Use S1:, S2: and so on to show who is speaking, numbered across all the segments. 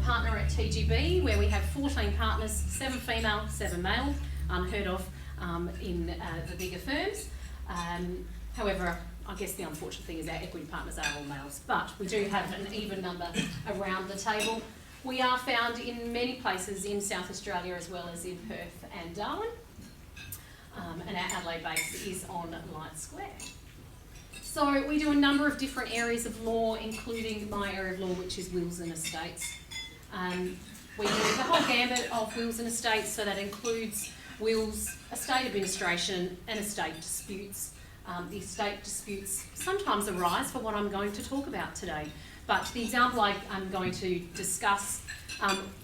S1: partner at TGB, where we have 14 partners, 7 female, 7 male, unheard of in the bigger firms. However, I guess the unfortunate thing is our equity partners are all males, but we do have an even number around the table. We are found in many places in South Australia as well as in Perth and Darwin. And our Adelaide base is on Light Square. So we do a number of different areas of law, including my area of law, which is wills and estates. We do the whole gambit of wills and estates, so that includes wills, estate administration and estate disputes. The estate disputes sometimes arise for what I'm going to talk about today, but the example I'm going to discuss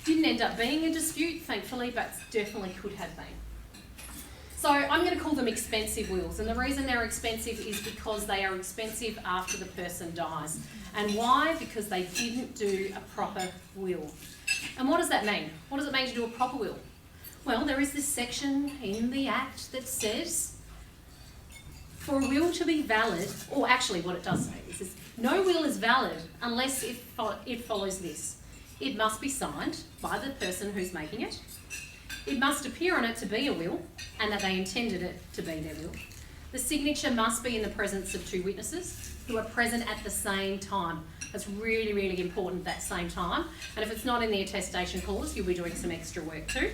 S1: didn't end up being a dispute, thankfully, but definitely could have been. So I'm going to call them expensive wills, and the reason they're expensive is because they are expensive after the person dies. And why? Because they didn't do a proper will. And what does that mean? What does it mean to do a proper will? Well, there is this section in the Act that says for a will to be valid, or actually what it does say is no will is valid unless it follows this. It must be signed by the person who's making it. It must appear on it to be a will and that they intended it to be their will. The signature must be in the presence of 2 witnesses who are present at the same time. That's really, really important, that same time. And if it's not in the attestation clause, you'll be doing some extra work too.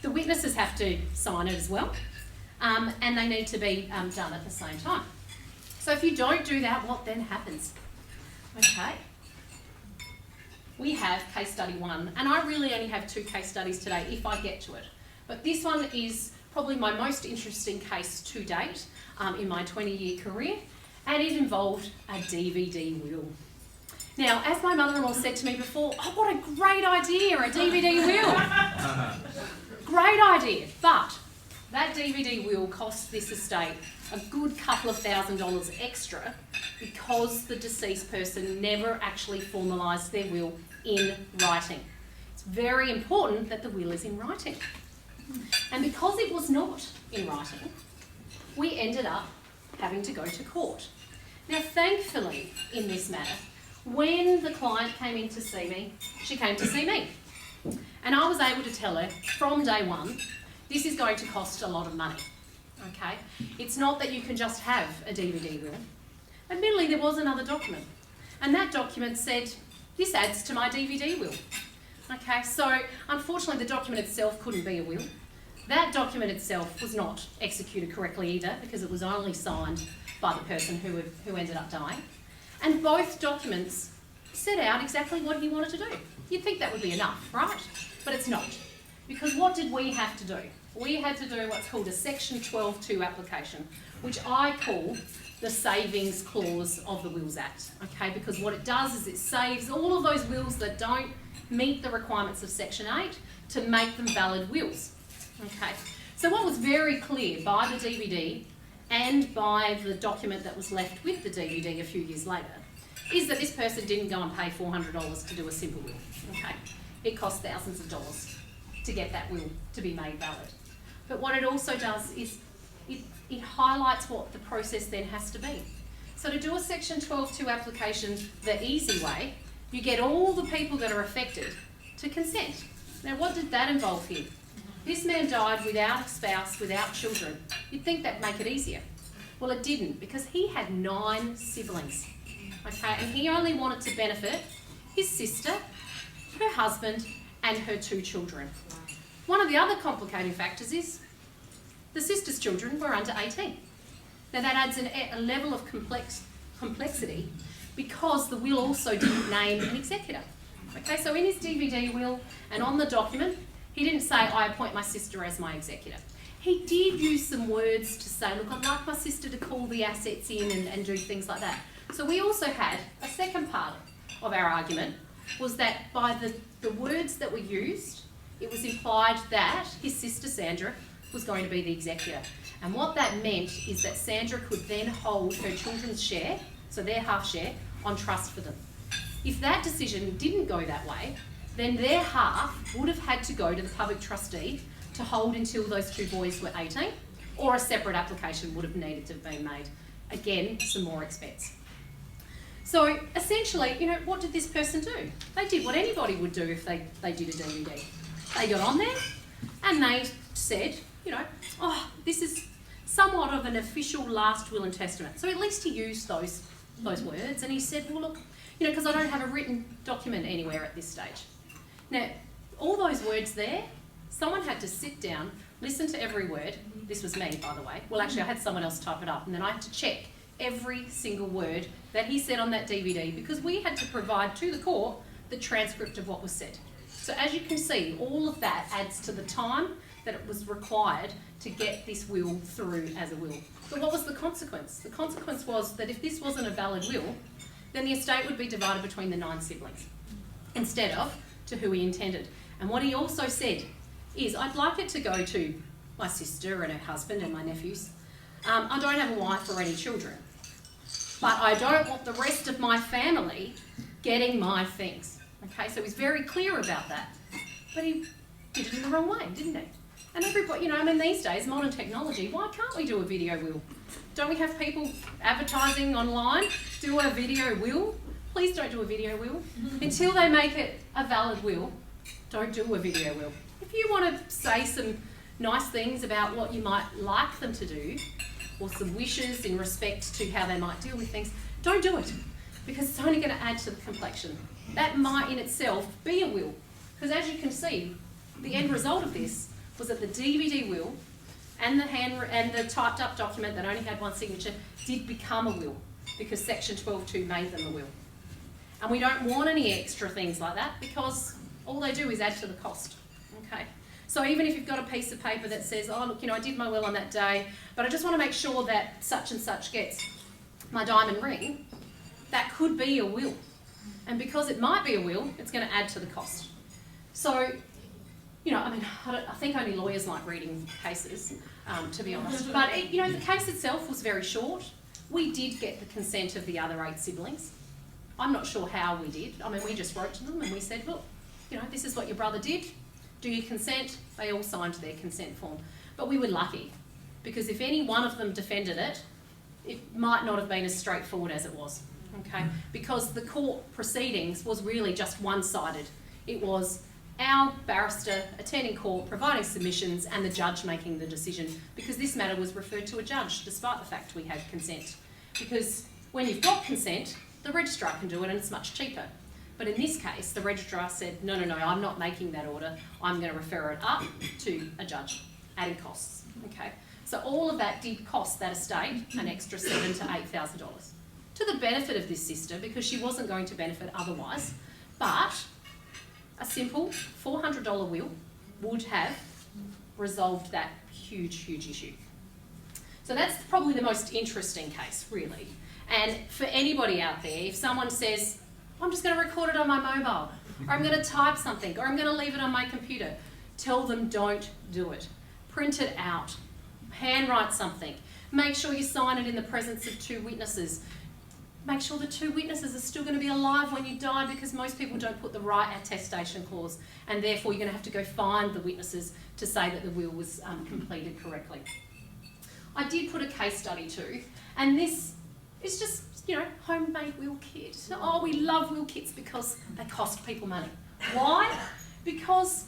S1: The witnesses have to sign it as well, and they need to be done at the same time. So if you don't do that, what then happens? Okay. We have case study 1, and I really only have 2 case studies today if I get to it. But this one is probably my most interesting case to date in my 20-year career, and it involved a DVD will. Now, as my mother-in-law said to me before, oh, what a great idea, a DVD will. Great idea, but that DVD will cost this estate a good couple of $1,000s extra because the deceased person never actually formalised their will in writing. It's very important that the will is in writing. And because it was not in writing, we ended up having to go to court. Now, thankfully, in this matter, when the client came in to see me, she came to see me. And I was able to tell her from day one, this is going to cost a lot of money, okay? It's not that you can just have a DVD will. Admittedly, there was another document, and that document said, this adds to my DVD will. Okay, so unfortunately the document itself couldn't be a will. That document itself was not executed correctly either because it was only signed by the person who ended up dying. And both documents set out exactly what he wanted to do. You'd think that would be enough, right? But it's not. Because what did we have to do? We had to do what's called a Section 12.2 application, which I call the savings clause of the Wills Act, okay? Because what it does is it saves all of those wills that don't meet the requirements of Section 8 to make them valid wills, okay? So what was very clear by the DVD and by the document that was left with the DVD a few years later is that this person didn't go and pay $400 to do a simple will, okay? It cost thousands of dollars to get that will to be made valid. But what it also does is it highlights what the process then has to be. So to do a Section 12.2 application the easy way, you get all the people that are affected to consent. Now, what did that involve here? This man died without a spouse, without children. You'd think that'd make it easier. Well, it didn't, because he had 9 siblings, okay? And he only wanted to benefit his sister, her husband, and her 2 children. One of the other complicating factors is the sister's children were under 18. Now that adds a level of complexity because the will also didn't name an executor. Okay, so in his DVD will and on the document, he didn't say, I appoint my sister as my executor. He did use some words to say, look, I'd like my sister to call the assets in and do things like that. So we also had a second part of our argument was that by the words that were used, it was implied that his sister Sandra was going to be the executor. And what that meant is that Sandra could then hold her children's share, so their half share, on trust for them. If that decision didn't go that way, then their half would have had to go to the public trustee to hold until those 2 boys were 18, or a separate application would have needed to have been made. Again, some more expense. So essentially, you know, what did this person do? They did what anybody would do if they did a DVD. They got on there and they said, you know, oh, this is somewhat of an official last will and testament. So at least he used those words, and he said, well, look, you know, because I don't have a written document anywhere at this stage. Now, all those words there, someone had to sit down, listen to every word. This was me, by the way. Well, actually, I had someone else type it up, and then I had to check every single word that he said on that DVD, because we had to provide to the court the transcript of what was said. So as you can see, all of that adds to the time that it was required to get this will through as a will. But what was the consequence? The consequence was that if this wasn't a valid will, then the estate would be divided between the 9 siblings instead of to who he intended. And what he also said is, I'd like it to go to my sister and her husband and my nephews. I don't have a wife or any children, but I don't want the rest of my family getting my things. Okay, so he's very clear about that. But he did it in the wrong way, didn't he? And everybody, you know, I mean, these days, modern technology, why can't we do a video will? Don't we have people advertising online? Do a video will? Please don't do a video will. Until they make it a valid will, don't do a video will. If you want to say some nice things about what you might like them to do, or some wishes in respect to how they might deal with things, don't do it, because it's only going to add to the complexion. That might in itself be a will, because as you can see, the end result of this was that the DVD will and the typed up document that only had one signature did become a will, because section 12.2 made them a will. And we don't want any extra things like that, because all they do is add to the cost. Okay. So even if you've got a piece of paper that says, oh, look, you know, I did my will on that day, but I just want to make sure that such and such gets my diamond ring, that could be a will. And because it might be a will, it's going to add to the cost. So, you know, I mean, I think only lawyers like reading cases, to be honest. But, you know, the case itself was very short. We did get the consent of the other 8 siblings. I'm not sure how we did. I mean, we just wrote to them and we said, look, you know, this is what your brother did. Do you consent? They all signed their consent form. But we were lucky, because if any one of them defended it, it might not have been as straightforward as it was, okay? Because the court proceedings was really just one-sided. It was our barrister attending court, providing submissions, and the judge making the decision, because this matter was referred to a judge, despite the fact we had consent. Because when you've got consent, the registrar can do it and it's much cheaper. But in this case, the registrar said, no, I'm not making that order. I'm going to refer it up to a judge, adding costs. Okay, so all of that did cost that estate an extra $7,000 to $8,000 to the benefit of this sister, because she wasn't going to benefit otherwise. But a simple $400 will would have resolved that huge issue. So that's probably the most interesting case, really. And for anybody out there, if someone says, I'm just going to record it on my mobile, or I'm going to type something, or I'm going to leave it on my computer, tell them don't do it. Print it out. Handwrite something. Make sure you sign it in the presence of 2 witnesses. Make sure the 2 witnesses are still going to be alive when you die, because most people don't put the right attestation clause, and therefore you're going to have to go find the witnesses to say that the will was completed correctly. I did put a case study too, and this is just, you know, homemade will kit. Oh, we love will kits because they cost people money. Why? Because,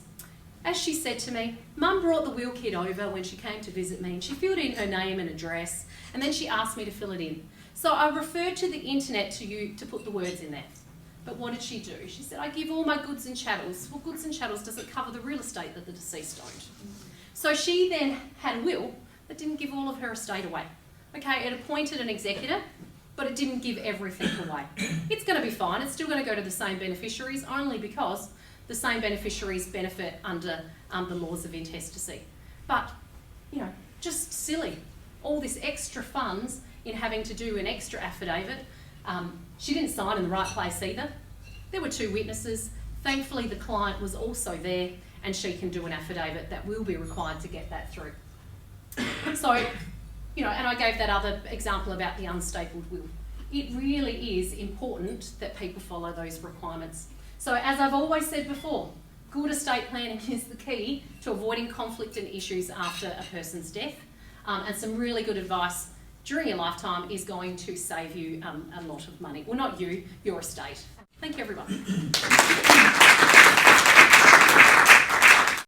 S1: as she said to me, Mum brought the will kit over when she came to visit me, and she filled in her name and address, and then she asked me to fill it in. So I referred to the internet to put the words in there. But what did she do? She said, I give all my goods and chattels. Well, goods and chattels doesn't cover the real estate that the deceased owned. So she then had a will that didn't give all of her estate away. Okay, it appointed an executor, but it didn't give everything away. It's going to be fine. It's still going to go to the same beneficiaries, only because the same beneficiaries benefit under the laws of intestacy. But, you know, just silly. All this extra funds in having to do an extra affidavit. She didn't sign in the right place either. There were 2 witnesses. Thankfully, the client was also there, and she can do an affidavit that will be required to get that through. So, you know, and I gave that other example about the unstapled will. It really is important that people follow those requirements. So as I've always said before, good estate planning is the key to avoiding conflict and issues after a person's death. And some really good advice during your lifetime is going to save you a lot of money. Well, not you, your estate. Thank you, everyone.